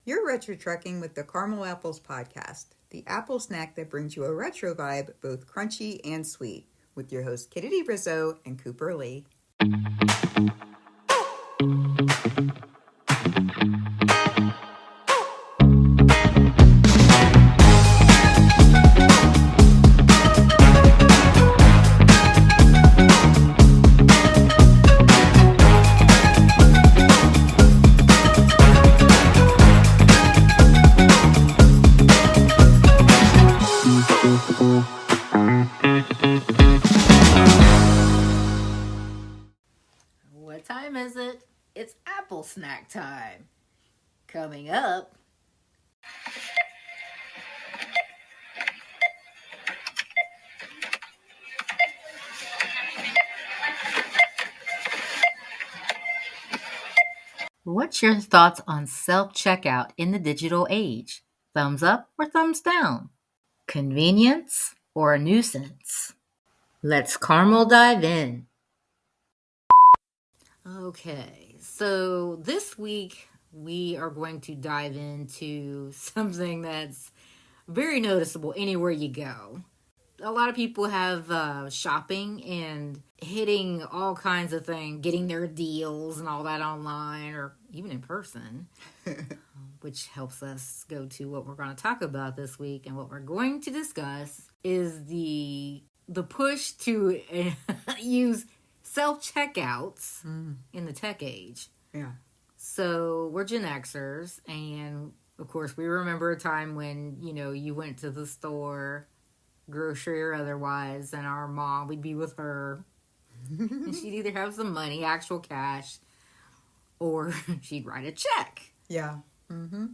You're Retro Trekking with the Caramel Apples podcast, the apple snack that brings you a retro vibe, both crunchy and sweet, with your hosts Kennedy Rizzo and Cooper Lee. What time is it? It's apple snack time. Coming up. What's your thoughts on self-checkout in the digital age? Thumbs up or thumbs down? Convenience or a nuisance? Let's caramel dive in. Okay, so this week we are going to dive into something that's very noticeable anywhere you go. A lot of people have shopping and hitting all kinds of things, getting their deals and all that online or even in person, which helps us go to what we're going to talk about this week. And what we're going to discuss is the push to use self-checkouts in the tech age. Yeah. So we're Gen Xers, and of course we remember a time when, you went to the store, grocery or otherwise, and our mom, we'd be with her, and she'd either have some money, actual cash, or she'd write a check. Yeah. Mm-hmm.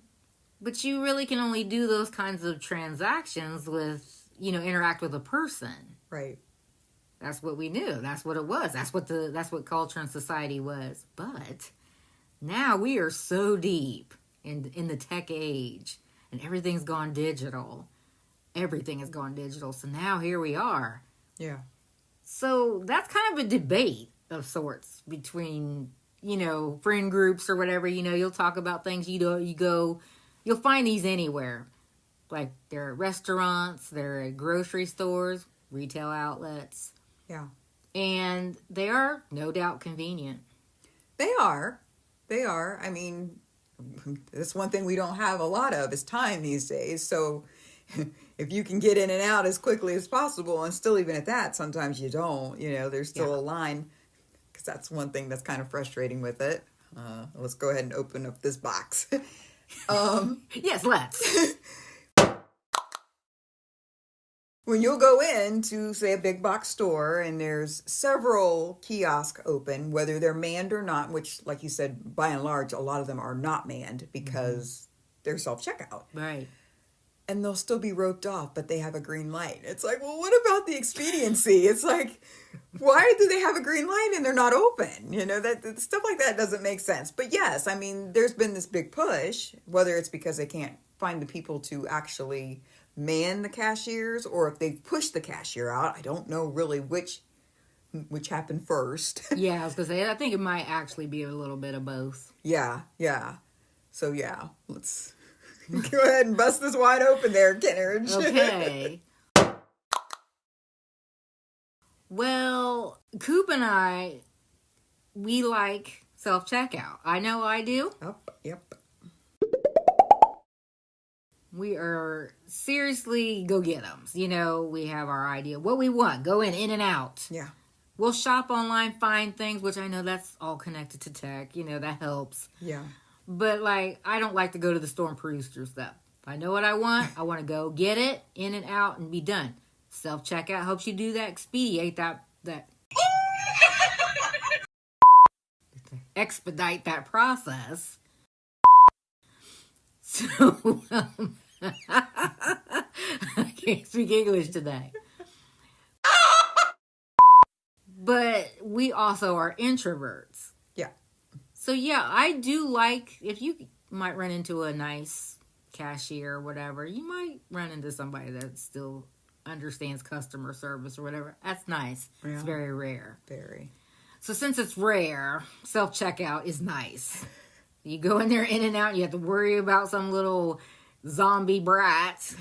But you really can only do those kinds of transactions with, interact with a person. Right. That's what we knew. That's what it was. That's what culture and society was. But now we are so deep in the tech age, and everything's gone digital. Everything has gone digital. So now here we are. Yeah. So that's kind of a debate of sorts between, friend groups or whatever. You'll talk about things. You'll find these anywhere. Like they're at restaurants, they're at grocery stores, retail outlets. Yeah. And they are no doubt convenient. They are. I mean, that's one thing we don't have a lot of is time these days. So if you can get in and out as quickly as possible, and still even at that, sometimes you don't, there's still a line, because that's one thing that's kind of frustrating with it. Let's go ahead and open up this box. Yes, let's. When you'll go into, say, a big box store and there's several kiosks open, whether they're manned or not, which, like you said, by and large, a lot of them are not manned because they're self-checkout. Right. And they'll still be roped off, but they have a green light. It's like, well, what about the expediency? It's like, why do they have a green light and they're not open? That stuff like that doesn't make sense. But yes, I mean, there's been this big push, whether it's because they can't find the people to actually man the cashiers, or if they push the cashier out. I don't know really which happened first. Yeah, I was going to say, I think it might actually be a little bit of both. Yeah. So yeah, let's go ahead and bust this wide open there, Kennedy. Okay. Well, Coop and I, we like self-checkout. I know I do. Yep. We are seriously go-get-ems. We have our idea. What we want. Go in and out. Yeah. We'll shop online, find things, which I know that's all connected to tech. That helps. Yeah. But, I don't like to go to the store and peruse through stuff. If I know what I want to go get it, in and out, and be done. Self-checkout helps you do that. Expedite that. Expedite that process. So, I can't speak English today. But we also are introverts. Yeah. So, yeah, I do like, if you might run into a nice cashier or whatever, you might run into somebody that still understands customer service or whatever. That's nice. Yeah. It's very rare. Very. So since it's rare, self-checkout is nice. You go in there in and out, and you have to worry about some little zombie brats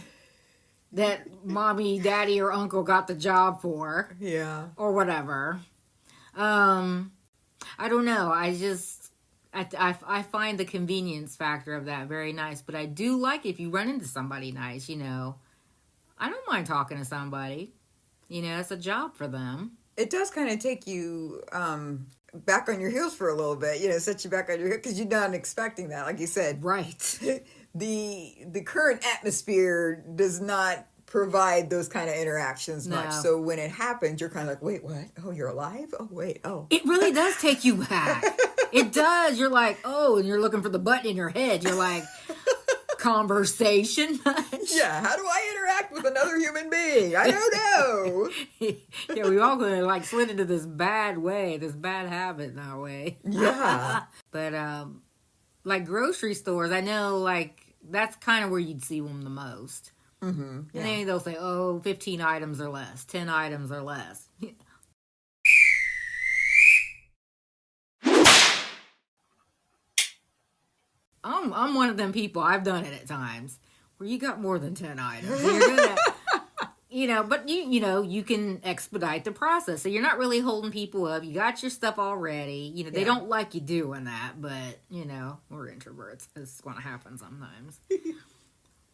that mommy, daddy, or uncle got the job for. Yeah. Or whatever. I don't know. I find the convenience factor of that very nice. But I do like if you run into somebody nice, I don't mind talking to somebody. It's a job for them. It does kind of take you back on your heels for a little bit, set you back on your heels because you're not expecting that, like you said. Right. The current atmosphere does not provide those kind of interactions much. So when it happens, you're kind of like, wait, what? Oh, you're alive? Oh, wait. Oh. It really does take you back. It does. You're like, oh, and you're looking for the button in your head. You're like, conversation much? Yeah, how do I interact with another human being? I don't know. Yeah, we all gonna like slid into this bad habit in our way. Yeah. But like grocery stores, I know like that's kind of where you'd see them the most. Mm-hmm. Yeah. And then they'll say, 15 items or less, 10 items or less. I'm one of them people. I've done it at times where you got more than 10 items. You're gonna, but you can expedite the process. So you're not really holding people up. You got your stuff already. They don't like you doing that, but we're introverts. It's going to happen sometimes.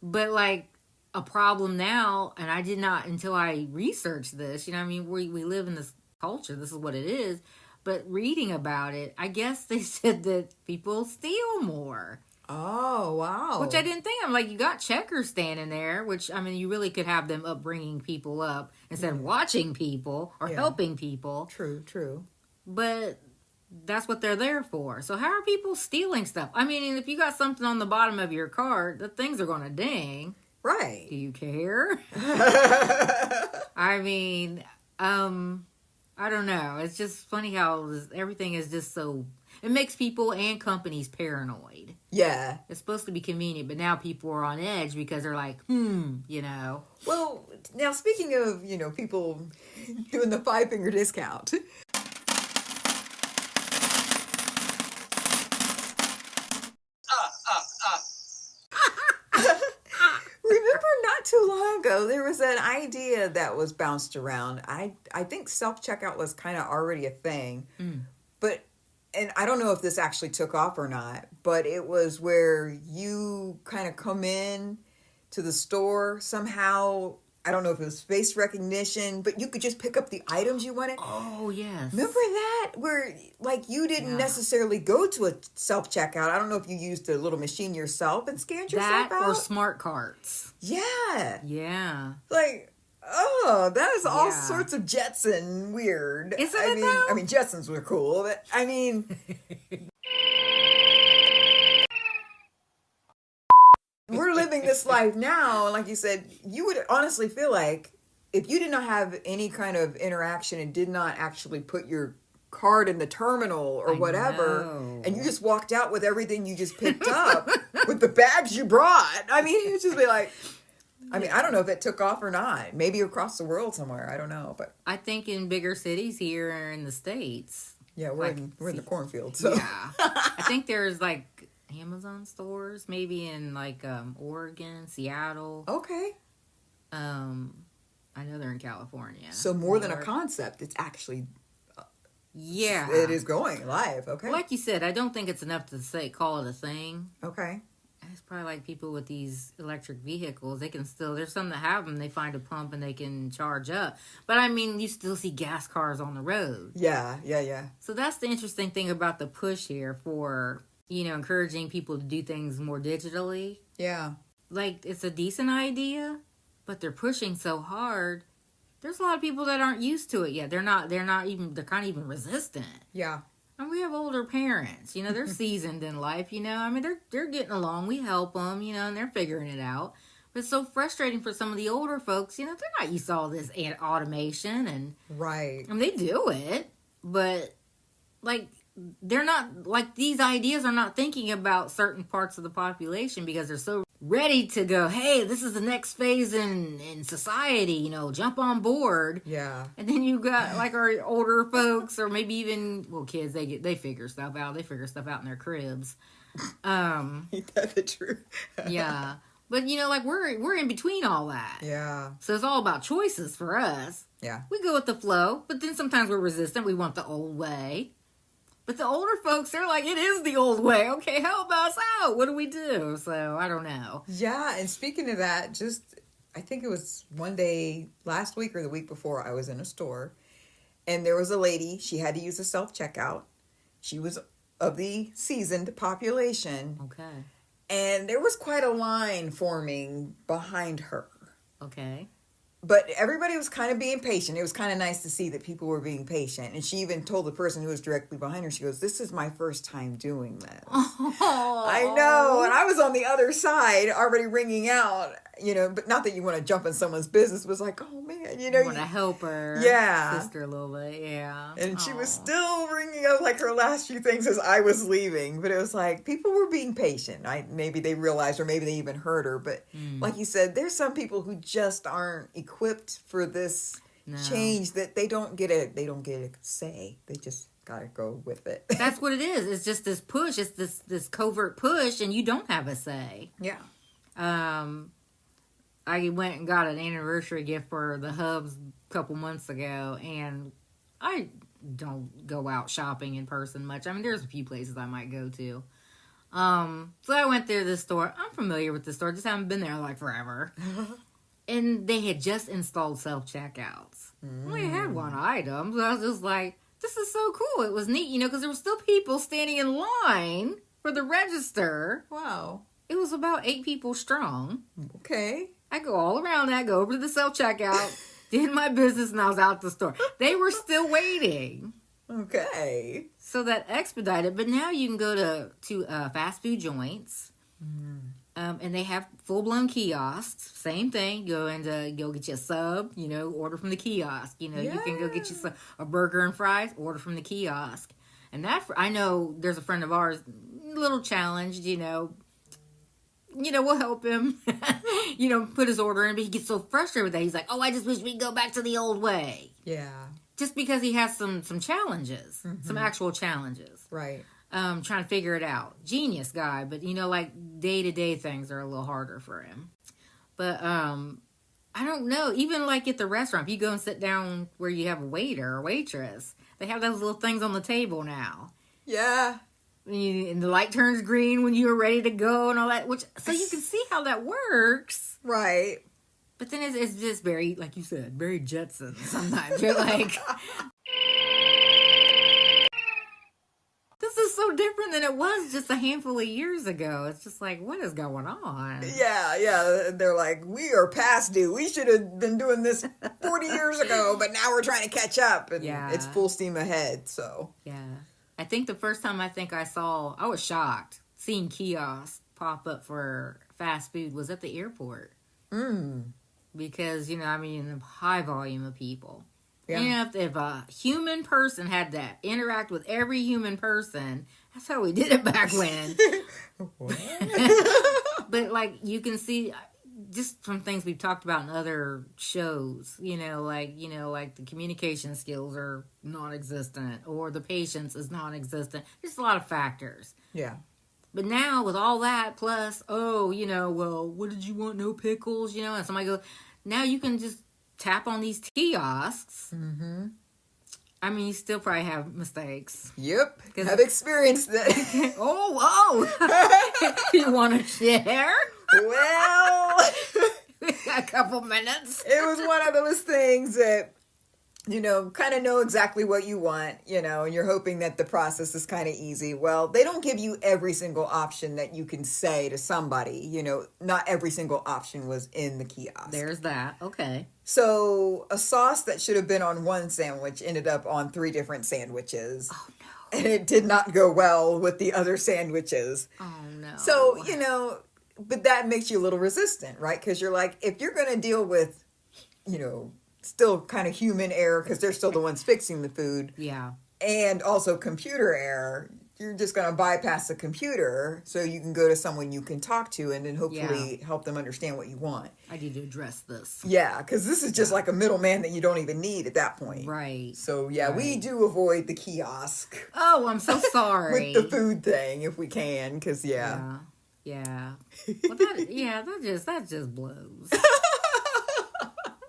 But like a problem now, and I did not until I researched this. We live in this culture. This is what it is. But reading about it, I guess they said that people steal more. Oh, wow. Which I didn't think. I'm like, you got checkers standing there, which, you really could have them up bringing people up instead of watching people or helping people. True. But that's what they're there for. So how are people stealing stuff? If you got something on the bottom of your cart, the things are going to ding. Right. Do you care? I don't know. It's just funny how everything is just so... It makes people and companies paranoid. Yeah. It's supposed to be convenient, but now people are on edge because they're like, Well, now speaking of, people doing the 5-finger discount... Remember not too long ago, there was an idea that was bounced around. I think self-checkout was kind of already a thing. And I don't know if this actually took off or not, but it was where you kind of come in to the store somehow. I don't know if it was face recognition, but you could just pick up the items you wanted. Oh, yes. Remember that? Where, like, you didn't necessarily go to a self-checkout. I don't know if you used the little machine yourself and scanned yourself out. That or smart carts. Yeah. Yeah. Like, that is all sorts of Jetson weird. Isn't it, though? Jetsons were cool, but, we're living this life now, and like you said, you would honestly feel like if you did not have any kind of interaction and did not actually put your card in the terminal or whatever, and you just walked out with everything you just picked up with the bags you brought. You'd just be like, I don't know if it took off or not. Maybe across the world somewhere. I don't know, but I think in bigger cities here in the States. Yeah, we're in the cornfield. So yeah, I think there's like Amazon stores, maybe in like Oregon, Seattle. Okay. I know they're in California. So more than a concept, it's actually it is going live. Okay. Like you said, I don't think it's enough to call it a thing. Okay. It's probably like people with these electric vehicles. They can still, there's some that have them. They find a pump and they can charge up. But you still see gas cars on the road. Yeah. So that's the interesting thing about the push here for, encouraging people to do things more digitally. Yeah. Like, it's a decent idea, but they're pushing so hard. There's a lot of people that aren't used to it yet. They're kind of even resistant. Yeah. And we have older parents, they're seasoned in life, they're getting along. We help them, and they're figuring it out. But it's so frustrating for some of the older folks, they're not used to all this automation and right. They do it, but like they're not like these ideas are not thinking about certain parts of the population because they're so ready to go, hey, this is the next phase in society, jump on board. Yeah. And then you got like our older folks or maybe even kids, they figure stuff out. They figure stuff out in their cribs. Ain't that the truth? Yeah. But, like, we're in between all that. Yeah. So it's all about choices for us. Yeah. We go with the flow, but then sometimes we're resistant. We want the old way. But the older folks, they're like, it is the old way. Okay, help us out. What do we do? So, I don't know. Yeah, and speaking of that, I think it was one day last week or the week before, I was in a store, and there was a lady, she had to use a self-checkout. She was of the seasoned population. Okay. And there was quite a line forming behind her. Okay. But everybody was kind of being patient. It was kind of nice to see that people were being patient. And she even told the person who was directly behind her, she goes, "This is my first time doing this." Oh. I know. And I was on the other side already ringing out, but not that you want to jump in someone's business. It was like, oh man, You want to help her sister a little bit, yeah. And she was still ringing up like her last few things as I was leaving. But it was like, people were being patient. Maybe they realized, or maybe they even heard her. But like you said, there's some people who just aren't equipped for this change, that they don't get a say. They just gotta go with it. That's what it is. It's just this push. It's this covert push, and you don't have a say. Yeah. I went and got an anniversary gift for the Hubs a couple months ago, and I don't go out shopping in person much. I mean, there's a few places I might go to. So I went there to the store. I'm familiar with the store, just haven't been there like forever. And they had just installed self-checkouts. We had one item, so I was just like, this is so cool. It was neat, because there were still people standing in line for the register. Wow. It was about 8 people strong. Okay. I go all around that, go over to the self-checkout, did my business, and I was out the store. They were still waiting. Okay. So that expedited, but now you can go to fast food joints, and they have full-blown kiosks. Same thing. Go get you a sub, order from the kiosk. You can go get you a burger and fries, order from the kiosk. And that, I know there's a friend of ours, a little challenged, we'll help him, put his order in, but he gets so frustrated with that. He's like, oh, I just wish we could go back to the old way. Yeah. Just because he has some challenges, some actual challenges. Right. Trying to figure it out. Genius guy, but, like, day-to-day things are a little harder for him. But, I don't know. Even, like, at the restaurant, if you go and sit down where you have a waiter or waitress, they have those little things on the table now. Yeah. And the light turns green when you're ready to go and all that. So you can see how that works. Right. But then it's just very, like you said, very Jetson sometimes. You're like, this is so different than it was just a handful of years ago. It's just like, what is going on? Yeah. They're like, we are past due. We should have been doing this 40 years ago, but now we're trying to catch up. And it's full steam ahead, so. Yeah. I think the first time I was shocked, seeing kiosks pop up for fast food was at the airport. Because, a high volume of people. Yeah. If a human person had to interact with every human person, that's how we did it back when. But, like, you can see, just from things we've talked about in other shows, like the communication skills are non-existent, or the patience is non-existent. There's a lot of factors. Yeah. But now with all that, plus, well, what did you want? No pickles, and somebody goes, now you can just tap on these kiosks. Mm-hmm. I mean, you still probably have mistakes. Yep. I've experienced that. Oh. You want to share? Well, a couple minutes. It was one of those things that, kind of know exactly what you want, and you're hoping that the process is kind of easy. Well, they don't give you every single option that you can say to somebody, not every single option was in the kiosk. There's that. Okay. So a sauce that should have been on one sandwich ended up on 3 different sandwiches. Oh, no. And it did not go well with the other sandwiches. Oh, no. So, but that makes you a little resistant, right? Because you're like, if you're going to deal with, still kind of human error, because they're still the ones fixing the food. Yeah. And also computer error, you're just going to bypass the computer so you can go to someone you can talk to and then hopefully help them understand what you want. I need to address this. Yeah, because this is just like a middleman that you don't even need at that point. Right. So, we do avoid the kiosk. Oh, I'm so sorry. With the food thing, if we can, because, Yeah. Well, that just blows.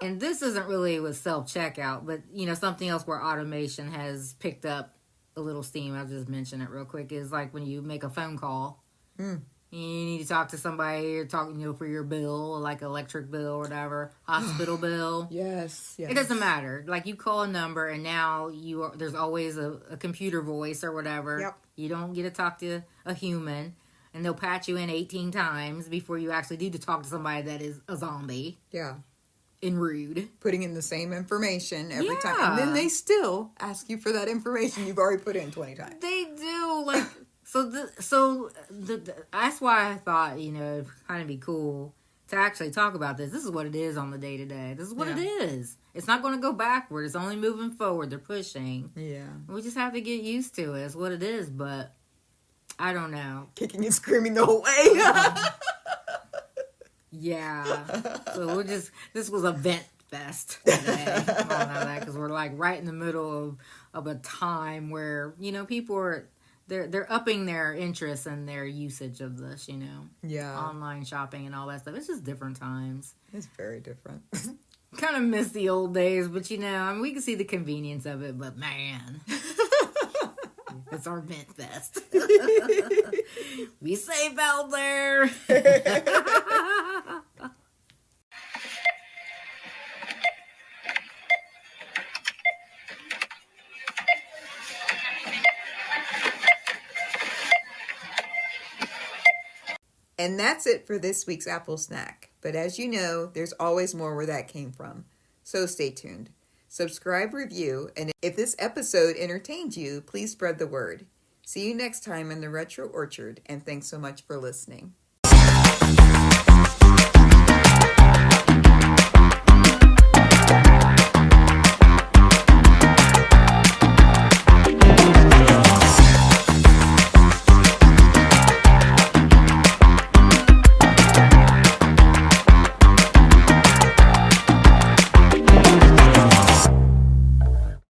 And this isn't really with self-checkout, but, something else where automation has picked up a little steam, I'll just mention it real quick, is like when you make a phone call. You need to talk to somebody, you're talking, for your bill, like electric bill or whatever, hospital bill. Yes. It doesn't matter. Like, you call a number, and now there's always a computer voice or whatever. Yep. You don't get to talk to a human, and they'll patch you in 18 times before you actually do to talk to somebody that is a zombie. Yeah. And rude. Putting in the same information every time. And then they still ask you for that information you've already put in 20 times. They do. Like, that's why I thought, it'd kind of be cool to actually talk about this. This is what it is on the day-to-day. This is what it is. It's not going to go backward. It's only moving forward. They're pushing. Yeah. We just have to get used to it. It's what it is, but I don't know. Kicking and screaming the whole way. Yeah. So this was a vent fest today. I don't know that because we're like right in the middle of a time where, people are, they're upping their interest and their usage of this, Yeah. Online shopping and all that stuff. It's just different times. It's very different. Kind of miss the old days, but we can see the convenience of it, but man. It's our vent fest. Be safe out there. And that's it for this week's Apple Snack. But as you know, there's always more where that came from. So stay tuned. Subscribe, review, and if this episode entertained you, please spread the word. See you next time in the Retro Orchard, and thanks so much for listening.